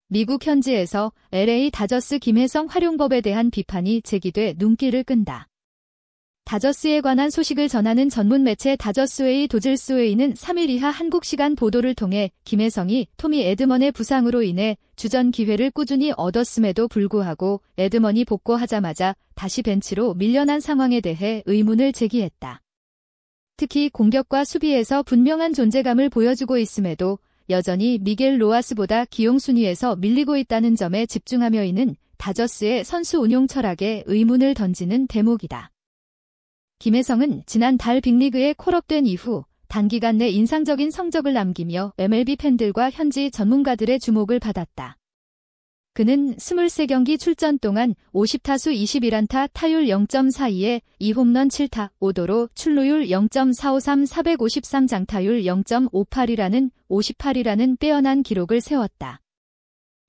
미국 현지에서 LA 다저스 김혜성 활용법에 대한 비판이 제기돼 눈길을 끈다. 다저스에 관한 소식을 전하는 전문 매체 다저스웨이 도즐스웨이는 3일 이하 한국 시간 보도를 통해 김혜성이 토미 에드먼의 부상으로 인해 주전 기회를 꾸준히 얻었음에도 불구하고 에드먼이 복귀하자마자 다시 벤치로 밀려난 상황에 대해 의문을 제기했다. 특히 공격과 수비에서 분명한 존재감을 보여주고 있음에도 여전히 미겔 로하스보다 기용 순위에서 밀리고 있다는 점에 집중하며 이는 다저스의 선수 운용 철학에 의문을 던지는 대목이다. 김혜성은 지난달 빅리그에 콜업된 이후 단기간 내 인상적인 성적을 남기며 MLB 팬들과 현지 전문가들의 주목을 받았다. 그는 23경기 출전 동안 50타수 21안타 타율 0.42에 2홈런 7타 5도로 출루율 0.453 453장타율 0.58이라는 58이라는 빼어난 기록을 세웠다.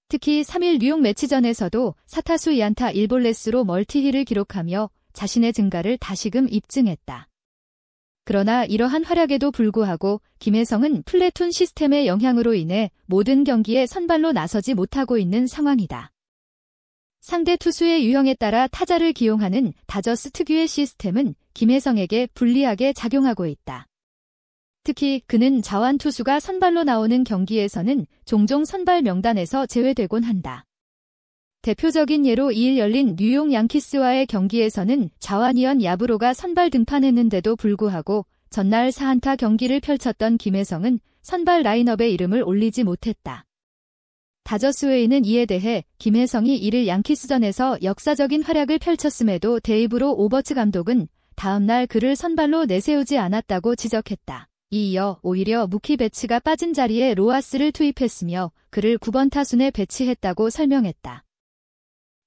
특히 3일 뉴욕 매치전에서도 4타수 2안타 1볼넷으로 멀티힐을 기록하며 자신의 증가를 다시금 입증했다. 그러나 이러한 활약에도 불구하고 김혜성은 플래툰 시스템의 영향으로 인해 모든 경기에 선발로 나서지 못하고 있는 상황이다. 상대 투수의 유형에 따라 타자를 기용하는 다저스 특유의 시스템은 김혜성에게 불리하게 작용하고 있다. 특히 그는 자완 투수가 선발로 나오는 경기에서는 종종 선발 명단에서 제외되곤 한다. 대표적인 예로 2일 열린 뉴욕 양키스와의 경기에서는 자완이언 야브로가 선발 등판했는데도 불구하고 전날 4안타 경기를 펼쳤던 김혜성은 선발 라인업에 이름을 올리지 못했다. 다저스웨이는 이에 대해 김혜성이 1일 양키스전에서 역사적인 활약을 펼쳤음에도 데이브로 오버츠 감독은 다음날 그를 선발로 내세우지 않았다고 지적했다. 이어 오히려 무키 배츠가 빠진 자리에 로하스를 투입했으며 그를 9번 타순에 배치했다고 설명했다.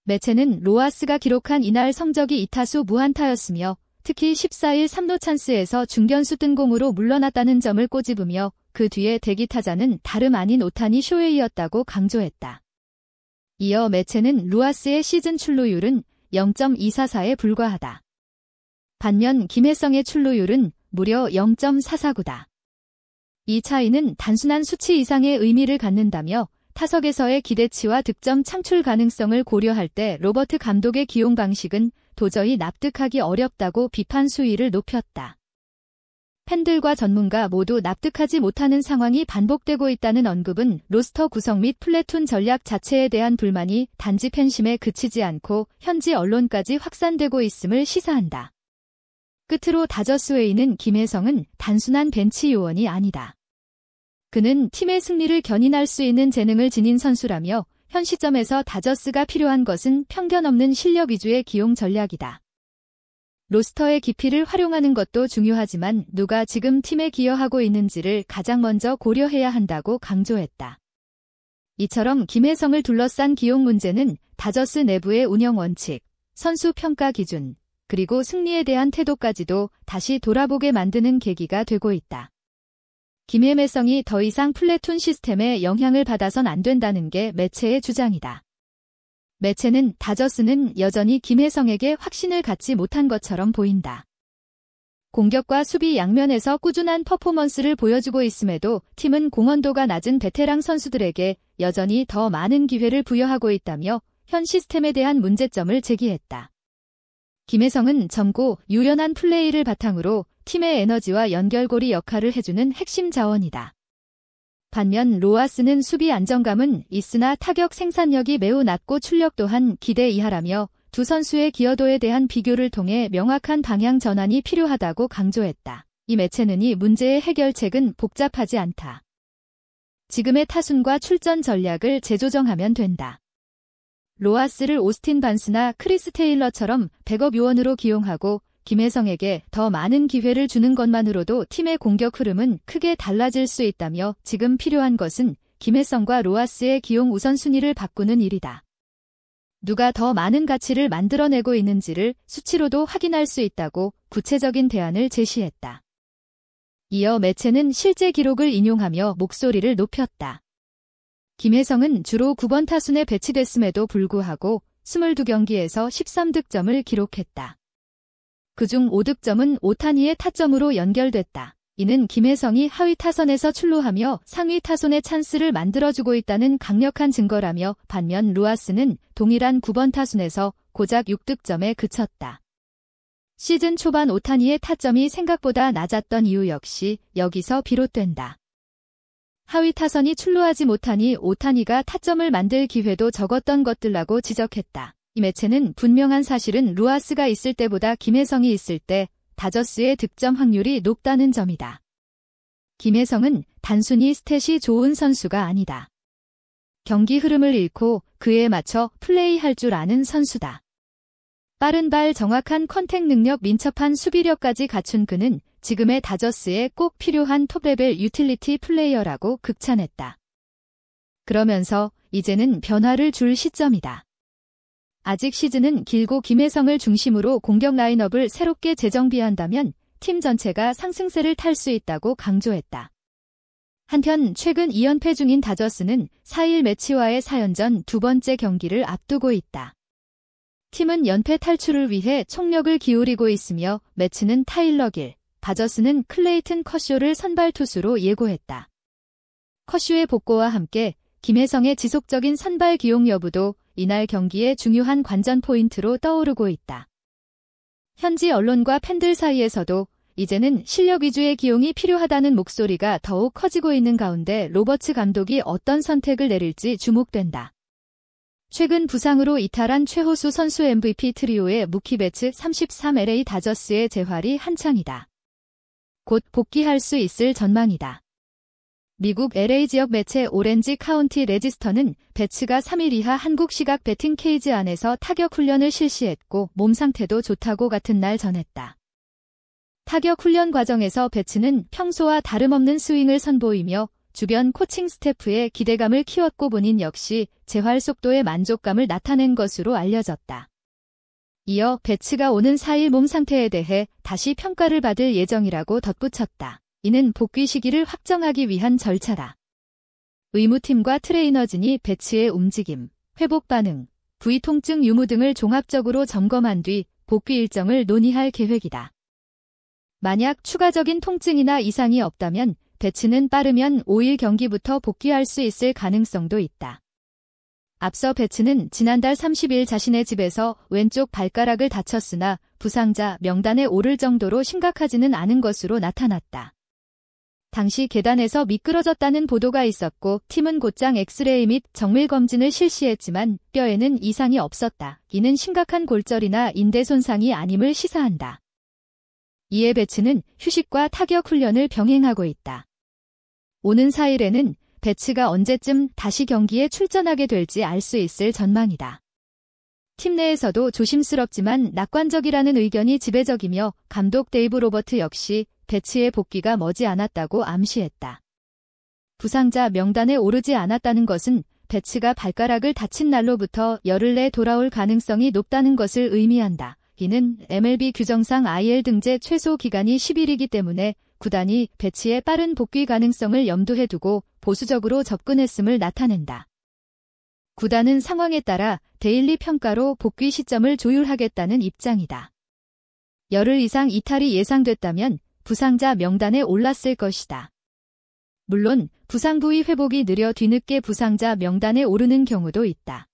매체는 로하스가 기록한 이날 성적이 2타수 무안타였으며 특히 14일 3루 찬스에서 중견수 뜬공으로 물러났다는 점을 꼬집으며 그 뒤에 대기타자는 다름 아닌 오타니 쇼헤이였다고 강조했다. 이어 매체는 로하스의 시즌 출루율은 0.244에 불과하다. 반면 김혜성의 출루율은 무려 0.449다. 이 차이는 단순한 수치 이상의 의미를 갖는다며 타석에서의 기대치와 득점 창출 가능성을 고려할 때 로버트 감독의 기용 방식은 도저히 납득하기 어렵다고 비판 수위를 높였다. 팬들과 전문가 모두 납득하지 못하는 상황이 반복되고 있다는 언급은 로스터 구성 및 플래툰 전략 자체에 대한 불만이 단지 팬심에 그치지 않고 현지 언론까지 확산되고 있음을 시사한다. 끝으로 다저스웨이는 김혜성은 단순한 벤치 요원이 아니다. 그는 팀의 승리를 견인할 수 있는 재능을 지닌 선수라며 현 시점에서 다저스가 필요한 것은 편견 없는 실력 위주의 기용 전략이다. 로스터의 깊이를 활용하는 것도 중요하지만 누가 지금 팀에 기여하고 있는지를 가장 먼저 고려해야 한다고 강조했다. 이처럼 김혜성을 둘러싼 기용 문제는 다저스 내부의 운영 원칙, 선수 평가 기준, 그리고 승리에 대한 태도까지도 다시 돌아보게 만드는 계기가 되고 있다. 김혜성이 더 이상 플래툰 시스템에 영향을 받아선 안 된다는 게 매체의 주장이다. 매체는 다저스는 여전히 김혜성에게 확신을 갖지 못한 것처럼 보인다. 공격과 수비 양면에서 꾸준한 퍼포먼스를 보여주고 있음에도 팀은 공헌도가 낮은 베테랑 선수들에게 여전히 더 많은 기회를 부여하고 있다며 현 시스템에 대한 문제점을 제기했다. 김혜성은 젊고 유연한 플레이를 바탕으로 팀의 에너지와 연결고리 역할을 해주는 핵심 자원이다. 반면 로하스는 수비 안정감은 있으나 타격 생산력이 매우 낮고 출력 또한 기대 이하라며 두 선수의 기여도에 대한 비교를 통해 명확한 방향 전환이 필요하다고 강조했다. 이 매체는 이 문제의 해결책은 복잡하지 않다. 지금의 타순과 출전 전략을 재조정하면 된다. 로하스를 오스틴 반스나 크리스 테일러처럼 백업 요원으로 기용하고 김혜성에게 더 많은 기회를 주는 것만으로도 팀의 공격 흐름은 크게 달라질 수 있다며 지금 필요한 것은 김혜성과 로하스의 기용 우선순위를 바꾸는 일이다. 누가 더 많은 가치를 만들어내고 있는지를 수치로도 확인할 수 있다고 구체적인 대안을 제시했다. 이어 매체는 실제 기록을 인용하며 목소리를 높였다. 김혜성은 주로 9번 타순에 배치됐음에도 불구하고 22경기에서 13득점을 기록했다. 그중 5득점은 오타니의 타점으로 연결됐다. 이는 김혜성이 하위 타선에서 출루하며 상위 타선의 찬스를 만들어주고 있다는 강력한 증거라며 반면 루아스는 동일한 9번 타순에서 고작 6득점에 그쳤다. 시즌 초반 오타니의 타점이 생각보다 낮았던 이유 역시 여기서 비롯된다. 하위 타선이 출루하지 못하니 오타니가 타점을 만들 기회도 적었던 것들라고 지적했다. 이 매체는 분명한 사실은 루아스가 있을 때보다 김혜성이 있을 때 다저스의 득점 확률이 높다는 점이다. 김혜성은 단순히 스탯이 좋은 선수가 아니다. 경기 흐름을 읽고 그에 맞춰 플레이할 줄 아는 선수다. 빠른 발, 정확한 컨택 능력, 민첩한 수비력까지 갖춘 그는 지금의 다저스에 꼭 필요한 톱레벨 유틸리티 플레이어라고 극찬했다. 그러면서 이제는 변화를 줄 시점이다. 아직 시즌은 길고 김혜성을 중심으로 공격 라인업을 새롭게 재정비한다면 팀 전체가 상승세를 탈 수 있다고 강조했다. 한편 최근 2연패 중인 다저스는 4일 매치와의 4연전 두 번째 경기를 앞두고 있다. 팀은 연패 탈출을 위해 총력을 기울이고 있으며 매치는 타일러 길, 다저스는 클레이튼 커쇼를 선발 투수로 예고했다. 커쇼의 복구와 함께 김혜성의 지속적인 선발 기용 여부도 이날 경기의 중요한 관전 포인트로 떠오르고 있다. 현지 언론과 팬들 사이에서도 이제는 실력 위주의 기용이 필요하다는 목소리가 더욱 커지고 있는 가운데 로버츠 감독이 어떤 선택을 내릴지 주목된다. 최근 부상으로 이탈한 최호수 선수 MVP 트리오의 무키 베츠 33 LA 다저스의 재활이 한창이다. 곧 복귀할 수 있을 전망이다. 미국 LA 지역 매체 오렌지 카운티 레지스터는 베츠가 3일 이하 한국 시각 배팅 케이지 안에서 타격 훈련을 실시했고 몸 상태도 좋다고 같은 날 전했다. 타격 훈련 과정에서 베츠는 평소와 다름없는 스윙을 선보이며 주변 코칭 스태프의 기대감을 키웠고 본인 역시 재활 속도에 만족감을 나타낸 것으로 알려졌다. 이어 베츠가 오는 4일 몸 상태에 대해 다시 평가를 받을 예정이라고 덧붙였다. 이는 복귀 시기를 확정하기 위한 절차다. 의무팀과 트레이너진이 베츠의 움직임, 회복 반응, 부위 통증 유무 등을 종합적으로 점검한 뒤 복귀 일정을 논의할 계획이다. 만약 추가적인 통증이나 이상이 없다면 베츠는 빠르면 5일 경기부터 복귀할 수 있을 가능성도 있다. 앞서 베츠는 지난달 30일 자신의 집에서 왼쪽 발가락을 다쳤으나 부상자 명단에 오를 정도로 심각하지는 않은 것으로 나타났다. 당시 계단에서 미끄러졌다는 보도가 있었고 팀은 곧장 엑스레이 및 정밀 검진을 실시했지만 뼈에는 이상이 없었다. 이는 심각한 골절이나 인대 손상이 아님을 시사한다. 이에 베츠는 휴식과 타격 훈련을 병행하고 있다. 오는 4일에는 베츠가 언제쯤 다시 경기에 출전하게 될지 알 수 있을 전망이다. 팀 내에서도 조심스럽지만 낙관적이라는 의견이 지배적이며 감독 데이브 로버트 역시 베츠의 복귀가 머지 않았다고 암시했다. 부상자 명단에 오르지 않았다는 것은 베츠가 발가락을 다친 날로부터 열흘 내 돌아올 가능성이 높다는 것을 의미한다. 이는 MLB 규정상 IL 등재 최소 기간이 10일이기 때문에 구단이 베츠의 빠른 복귀 가능성을 염두에 두고 보수적으로 접근했음을 나타낸다. 구단은 상황에 따라 데일리 평가로 복귀 시점을 조율하겠다는 입장이다. 열흘 이상 이탈이 예상됐다면 부상자 명단에 올랐을 것이다. 물론 부상 부위 회복이 느려 뒤늦게 부상자 명단에 오르는 경우도 있다.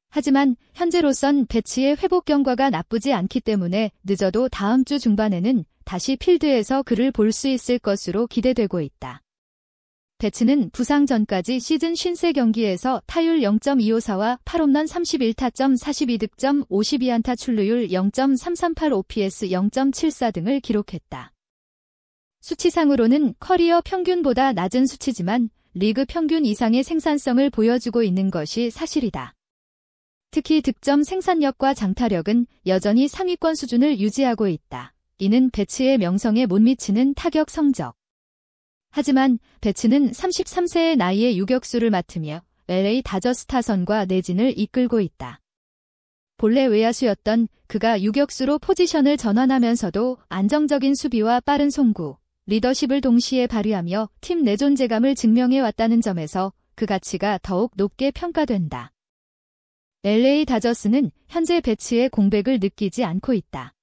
하지만 현재로선 베츠의 회복 경과가 나쁘지 않기 때문에 늦어도 다음 주 중반에는 다시 필드에서 그를 볼 수 있을 것으로 기대되고 있다. 베츠는 부상 전까지 시즌 53경기에서 타율 0.254와 8홈런 31타점 42득점 52안타 출루율 0.338 OPS 0.74 등을 기록했다. 수치상으로는 커리어 평균보다 낮은 수치지만 리그 평균 이상의 생산성을 보여주고 있는 것이 사실이다. 특히 득점 생산력과 장타력은 여전히 상위권 수준을 유지하고 있다. 이는 베츠의 명성에 못 미치는 타격 성적. 하지만 베츠는 33세의 나이에 유격수를 맡으며 LA 다저스 타선과 내진을 이끌고 있다. 본래 외야수였던 그가 유격수로 포지션을 전환하면서도 안정적인 수비와 빠른 송구, 리더십을 동시에 발휘하며 팀 내 존재감을 증명해왔다는 점에서 그 가치가 더욱 높게 평가된다. LA 다저스는 현재 베츠의 공백을 느끼지 않고 있다.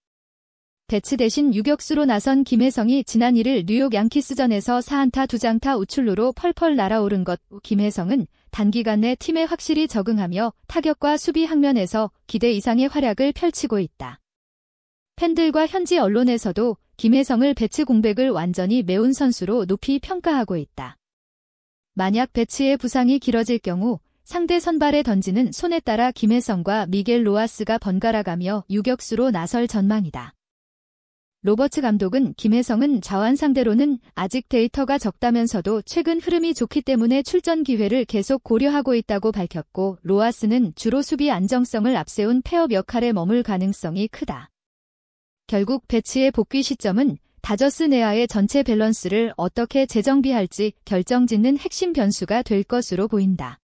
배츠 대신 유격수로 나선 김혜성이 지난 1일 뉴욕 양키스전에서 4안타 2장타 우출루로 펄펄 날아오른 것. 김혜성은 단기간 내 팀에 확실히 적응하며 타격과 수비 항면에서 기대 이상의 활약을 펼치고 있다. 팬들과 현지 언론에서도 김혜성을 배츠 공백을 완전히 메운 선수로 높이 평가하고 있다. 만약 배츠의 부상이 길어질 경우 상대 선발에 던지는 손에 따라 김혜성과 미겔 로하스가 번갈아가며 유격수로 나설 전망이다. 로버츠 감독은 김혜성은 좌완 상대로는 아직 데이터가 적다면서도 최근 흐름이 좋기 때문에 출전 기회를 계속 고려하고 있다고 밝혔고, 로하스는 주로 수비 안정성을 앞세운 페업 역할에 머물 가능성이 크다. 결국 배츠의 복귀 시점은 다저스 내야의 전체 밸런스를 어떻게 재정비할지 결정짓는 핵심 변수가 될 것으로 보인다.